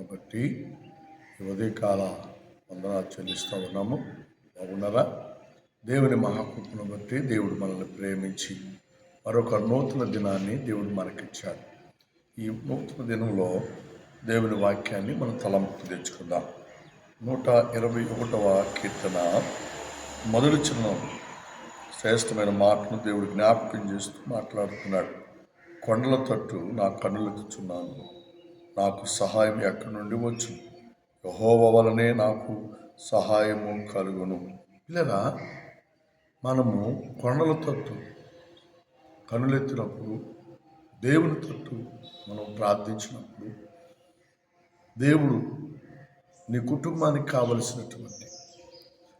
కృపను బట్టి ఈ ఉదయకాల వందనాలు చెల్లిస్తూ ఉన్నాము. బాగున్నారా? దేవుని మహాకృపను బట్టి దేవుడు మనల్ని ప్రేమించి మరొక నూతన దినాన్ని దేవుడు మనకిచ్చాడు. ఈ నూతన దినంలో దేవుని వాక్యాన్ని మనం తలంపు తెచ్చుకుందాం. 121వ కీర్తన మొదటి చిన్న శ్రేష్టమైన మాటను దేవుడు జ్ఞాపకం చేస్తూ మాట్లాడుతున్నాడు. కొండల తట్టు నా కన్నులెత్తుచున్నాను, నాకు సహాయం ఎక్కడి నుండి వచ్చు? యెహోవా వలనే నాకు సహాయము కలుగును. పిల్లరా, మనము కొండల తట్టు కన్నులెత్తినప్పుడు, దేవుని తట్టు మనం ప్రార్థించినప్పుడు, దేవుడు నీ కుటుంబానికి కావలసినటువంటి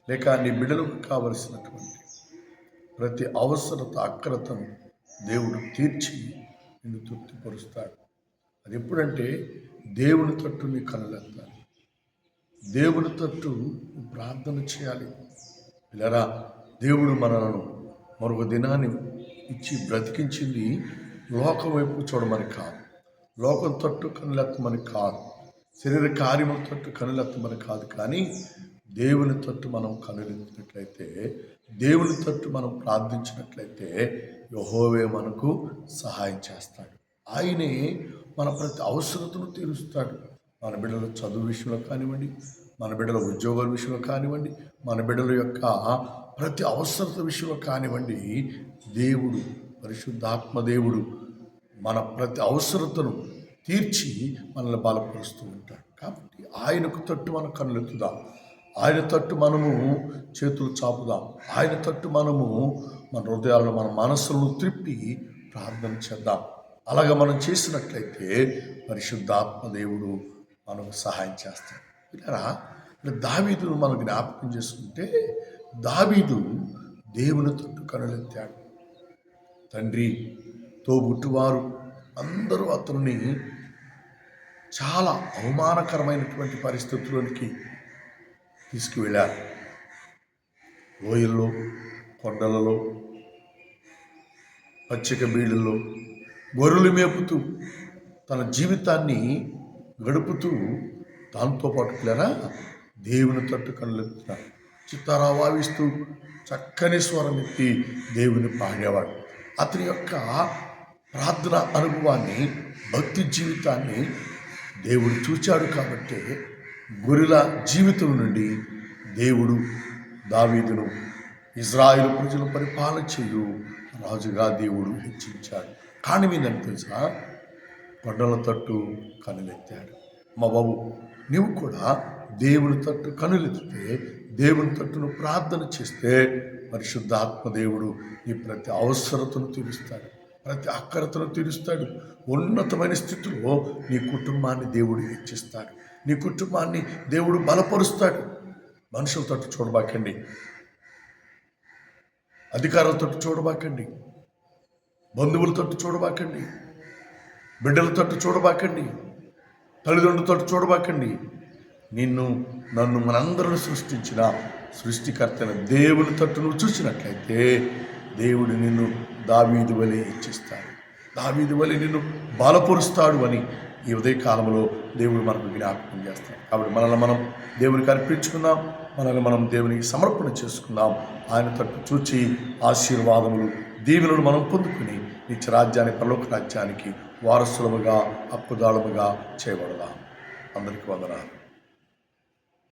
లేక నీ బిడ్డలకు కావలసినటువంటి ప్రతి అవసరత అక్రతను దేవుడు తీర్చి నిన్ను తృప్తిపరుస్తాడు. అది ఎప్పుడంటే దేవుని తట్టు నీ కన్నులెత్తాలి, దేవుని తట్టు ప్రార్థన చేయాలి. పిల్లరా, దేవుడు మనలను మరొక దినాన్ని ఇచ్చి బ్రతికించింది లోకం వైపు చూడమని కాదు, లోకం తట్టు కన్నులెత్తమని కాదు, శరీర కార్యముల తట్టు కన్నులెత్తమని కాదు, కానీ దేవుని తట్టు మనం కన్నులెత్తినట్లయితే, దేవుని తట్టు మనం ప్రార్థించినట్లయితే యెహోవా మనకు సహాయం చేస్తాడు. ఆయనే మన ప్రతి అవసరతను తీరుస్తాడు. మన బిడ్డల చదువు విషయంలో కానివ్వండి, మన బిడ్డల ఉద్యోగాల విషయంలో కానివ్వండి, మన బిడ్డల యొక్క ప్రతి అవసరత విషయంలో కానివ్వండి, దేవుడు పరిశుద్ధాత్మ దేవుడు మన ప్రతి అవసరతను తీర్చి మనల్ని బలపరుస్తూ ఉంటాడు. కాబట్టి ఆయనకు తట్టు మన కన్నులెత్తుదాం, ఆయన తట్టు మనము చేతులు చాపుదాం, ఆయన తట్టు మనము మన హృదయాలను మన మనస్సులను త్రిప్పి ప్రార్థన చేద్దాం. అలాగ మనం చేసినట్లయితే పరిశుద్ధాత్మ దేవుడు మనకు సహాయం చేస్తాడు. ఇలా దావీదును మనం జ్ఞాపకం చేసుకుంటే, దావీదు దేవుని తట్టు కన్నులెత్తాడు. తండ్రి, తోబుట్టువారు అందరూ అతన్ని చాలా అవమానకరమైనటువంటి పరిస్థితుల్లోనికి తీసుకువెళ్ళారు. లోయల్లో, కొండలలో, పచ్చిక బీడుల్లో గొర్రెలు మేపుతూ తన జీవితాన్ని గడుపుతూ దాంతోపాటు పిల్లరా దేవుని తట్టు కన్నులెత్తినాడు. చిత్తారా వావిస్తూ చక్కని స్వరం ఎత్తి దేవుని పాడేవాడు. అతని యొక్క ప్రార్థన అనుభవాన్ని, భక్తి జీవితాన్ని దేవుడు చూచాడు. కాబట్టి గొర్రెల జీవితం నుండి దేవుడు దావీదును ఇజ్రాయేలు ప్రజలు పరిపాలన చేయు రాజుగా దేవుడు హెచ్చించాడు. కాని మీద తెలుసా, కొండల తట్టు కన్నులెత్తాడు. మా బాబు, నీవు కూడా దేవుని తట్టు కన్నులెత్తితే, దేవుని తట్టును ప్రార్థన చేస్తే పరిశుద్ధాత్మ దేవుడు నీ ప్రతి అవసరతను తీరుస్తాడు, ప్రతి అక్కరతను తీరుస్తాడు. ఉన్నతమైన స్థితిలో నీ కుటుంబాన్ని దేవుడు హెచ్చిస్తాడు, నీ కుటుంబాన్ని దేవుడు బలపరుస్తాడు. మనుషుల తట్టు చూడబాకండి, అధికారుల తట్టు చూడబాకండి, బంధువుల తట్టు చూడబాకండి, బిడ్డల తట్టు చూడబాకండి, తల్లిదండ్రుల తట్టు చూడబాకండి. నిన్ను, నన్ను, మనందరిని సృష్టించిన సృష్టికర్తైన దేవుని తట్టు నువ్వు చూసినట్లయితే దేవుడు నిన్ను దావీదు వలె ఇచ్చిస్తాడు, దావీదు వలె నిన్ను బలపరుస్తాడు అని ఈ ఉదయకాలంలో దేవుడు మనకు జ్ఞాపకం చేస్తాడు. కాబట్టి మనల్ని మనం దేవునికి అర్పించుకుందాం, మనల్ని మనం దేవునికి సమర్పణ చేసుకుందాం. ఆయన తట్టు చూచి ఆశీర్వాదములు, దీవెనలు మనం పొందుకుని నిత్య రాజ్యానికి, పరలోక రాజ్యానికి వారసులముగా, హక్కుదారులుగా చేయబడదాం. అందరికీ వందనాలు.